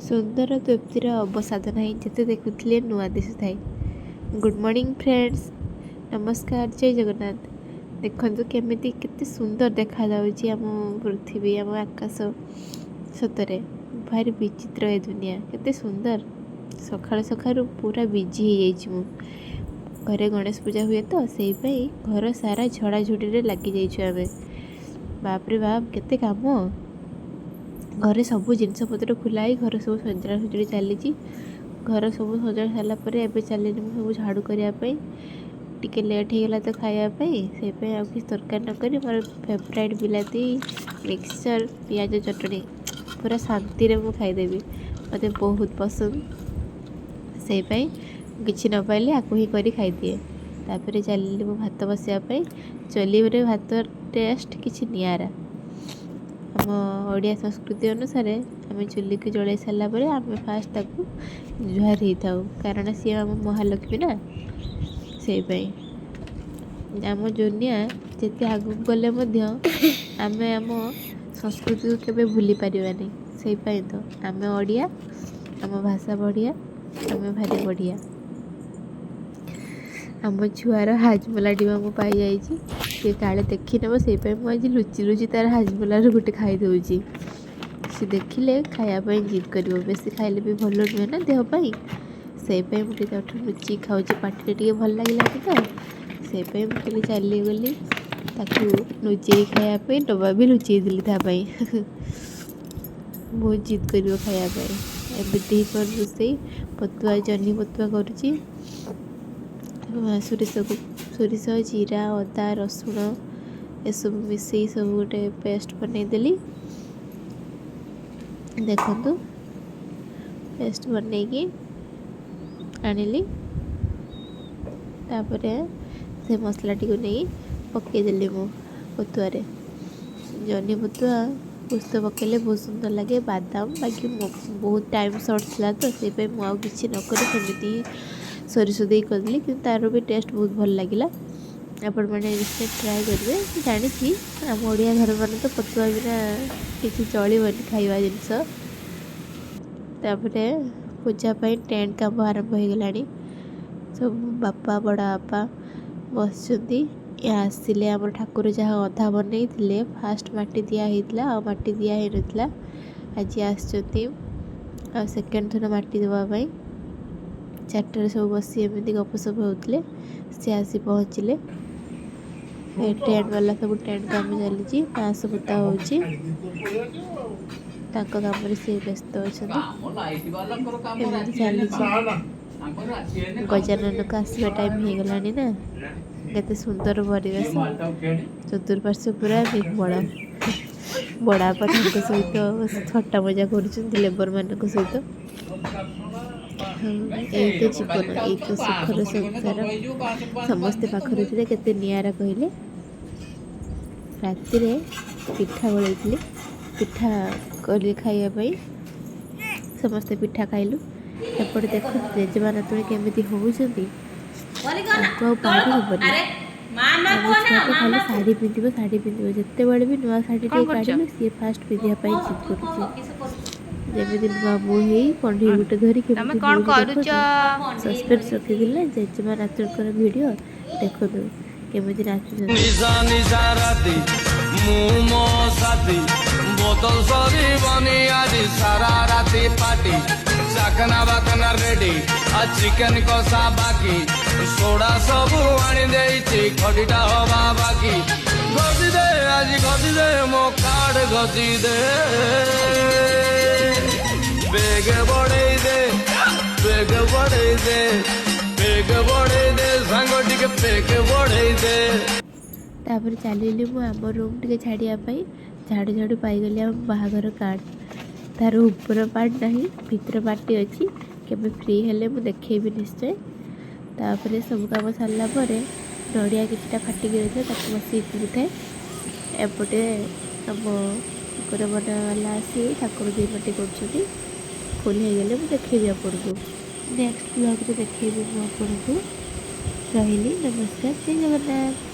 सुंदर तृप्तिर अवसाद ना जिते देखुले नुआ दिशुए। गुड मॉर्निंग फ्रेंड्स, नमस्कार, जय जगन्नाथ। देखु केमी केते सुंदर देखा आम पृथ्वी आम आकाश सतरे भारी विचित्र ए दुनिया केते सुंदर। सकाल सकाळु पूरा बिजी हो घरे गणेश पूजा हुए तो से घर सारा झड़ाझुड़ी लगी जाइए। बाप रे बाप केते काम। घरे सब जिनपतर खुलाई घर सब सजड़ा सजड़ी चली। घर सब सजड़ा सारापर एवं चलिए सब झाड़ू करने टिके लेट होगला तो खायापी से किसी तरकारी नक मोर फेवरेट बिलाती मिक्सचर पियाज चटनी पूरा शांति मु खाईदेवी, मत बहुत पसंद। से किसी न पाइले आपको ही करी खाईदिए। तापर चलिए मो भात बसापी। चलिए भात टेस्ट किसी निरा। आम ओडिया संस्कृति अनुसार आम चुली को जल सारापर आम फास्ट ताकू जुहार होता कारण सी आम महालक्ष्मी ना। से आम दुनिया जिते आगू गले आम आम संस्कृति को केवे भूली पारिबानी। से तो आम ओडिया, आम भाषा बढ़िया, आम भारी बढ़िया। आम छुआर हाजमला डिमा मु पाई जाइए सी काले देखी नब से मुझे लुचि लुचि तार हाजमलार गोटे खाईदे। सी देखिले खायापी जिद कर बेसी खाइले भी भल नुहे ना देहपाई। से मुझे लुचि खाऊँ पाटे टे भल लगे तो से मुझे चली गली लुचि खायापी डब्बा भी लुचि देली बहुत जिद कर खायापी। एमती कर रोसे पतुआ जह्नी पतुआ करुच्ची सोरिष जीरा अदा रसुण ये सब मिसई सब गोटे पेस्ट बनईदेली। देखु पेस्ट बनईकी आनिली तापर से मसला टी नहीं पकईदेली मु पतुआरे। जह्नी पतुआ पुस्त पकड़े बहुत सुंदर लगे। बादाम बाकी बहुत टाइम सर्ट था तो से किसी नक सेमती सोरिष दे करदेली कि तार भी टेस्ट बहुत भल लगे। आपण मैंने निश्चय ट्राए करेंगे। जानी आम ओडिया घर मान तो पतुआ बिना किसी चलबनी खाଇବା जिनस। तापर पूजापाई टेंट काम आरंभ हो गला। सब बापा बड़ा बापा बस आसिले आम ठाकुर जहाँ अधा बनई फास्ट मटी दिहला मटी दिहन आज आ सेकेंड थर मटी देवाई। चार्टर सब बसी एमती गपसप होते सी आसी पहुँचले। टेंट वाला सब टेंट काम चली बाँस बुता हो काम सी व्यस्त अच्छा चली। गजानन को आसवा टाइम हो गला ना। केते सुंदर परिवेश चतुर्पार्श्व पूरा बड़ा बड़ापा सहित थट्टा मजा कर लेबर मान सहित। यही तो जीवन, यही तो सुखर संसार। समस्ते पाखर थे केते निरा कहले। राति पिठा बलैली पिठा करी खायापी समस्ते पिठा खाइलु। एपटे देख जेजेमा नातुणी केमी होती पारी हेनी। खाली शाढ़ी पिंध शाढ़ी जिते बड़े भी नुआ शाढ़ी काढ़ सी फास्ट पिंधापी जिद करमी नुआ बो कंढी गोटे धरिक सस्पेन्स रखी जेजेमा नातुणी वीडियो देखु केमी चाकना बाकना रेडी आ चिकन कषा बाकी सोडा सब आनी देइछि खडीटा हवा बाकी। घसी दे आज घसी दे मो कार्ड घसी दे बेग बढ़ई दे बेग बढ़ई दे बेग बढ़ई दे सांग टिके बेग बढ़ई दे। तापर चलिली मु आम रूम टिके छाड़ियापाई झाड़ू झाड़ू पाईगली आम बाहागर कार्ड। तार ऊपर पार्ट नहीं भीतर पार्टी अच्छी केवे फ्री हेले मु देखेबी निश्चय। तापर सब काम सारा पर नड़िया किटा फाटिक रही है बस थाए। एपटे आम कुकुर बनावाला आसी ठाकुर दी मटी कर फुल हो गले मुझे देखेबी आपन को नेक्स्ट ब्लॉग रे देखेबी मु आपन को। रही नमस्कार, जय जगन्नाथ।